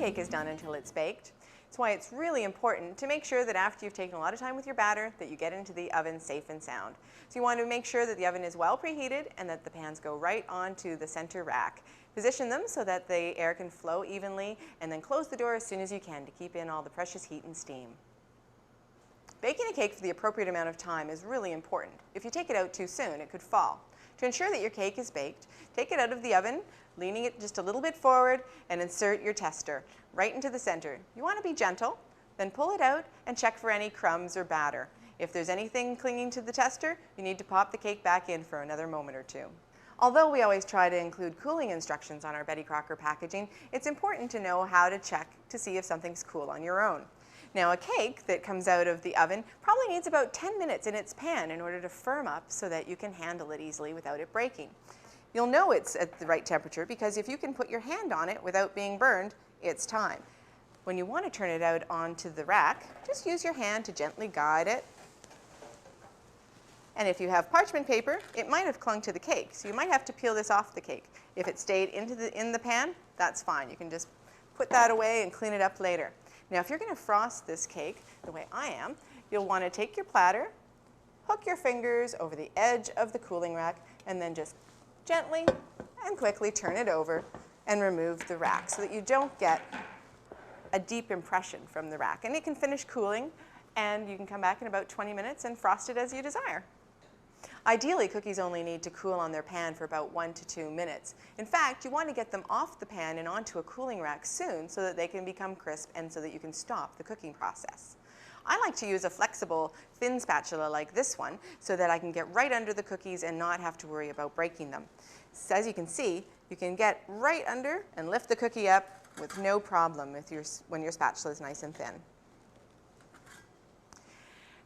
cake is done until it's baked. That's why it's really important to make sure that after you've taken a lot of time with your batter that you get into the oven safe and sound. So you want to make sure that the oven is well preheated and that the pans go right onto the center rack. Position them so that the air can flow evenly, and then close the door as soon as you can to keep in all the precious heat and steam. Baking a cake for the appropriate amount of time is really important. If you take it out too soon, it could fall. To ensure that your cake is baked, take it out of the oven, leaning it just a little bit forward, and insert your tester right into the center. You want to be gentle, then pull it out and check for any crumbs or batter. If there's anything clinging to the tester, you need to pop the cake back in for another moment or two. Although we always try to include cooling instructions on our Betty Crocker packaging, it's important to know how to check to see if something's cool on your own. Now, a cake that comes out of the oven probably needs about 10 minutes in its pan in order to firm up so that you can handle it easily without it breaking. You'll know it's at the right temperature because if you can put your hand on it without being burned, it's time. When you want to turn it out onto the rack, just use your hand to gently guide it. And if you have parchment paper, it might have clung to the cake, so you might have to peel this off the cake. If it stayed in the pan, that's fine. You can just put that away and clean it up later. Now, if you're going to frost this cake the way I am, you'll want to take your platter, hook your fingers over the edge of the cooling rack, and then just gently and quickly turn it over and remove the rack so that you don't get a deep impression from the rack. And it can finish cooling, and you can come back in about 20 minutes and frost it as you desire. Ideally, cookies only need to cool on their pan for about 1 to 2 minutes. In fact, you want to get them off the pan and onto a cooling rack soon so that they can become crisp and so that you can stop the cooking process. I like to use a flexible, thin spatula like this one so that I can get right under the cookies and not have to worry about breaking them. So as you can see, you can get right under and lift the cookie up with no problem when your spatula is nice and thin.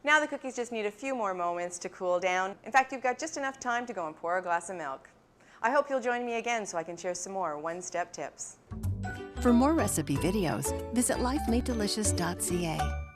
Now the cookies just need a few more moments to cool down. In fact, you've got just enough time to go and pour a glass of milk. I hope you'll join me again so I can share some more one-step tips. For more recipe videos, visit lifemadedelicious.ca.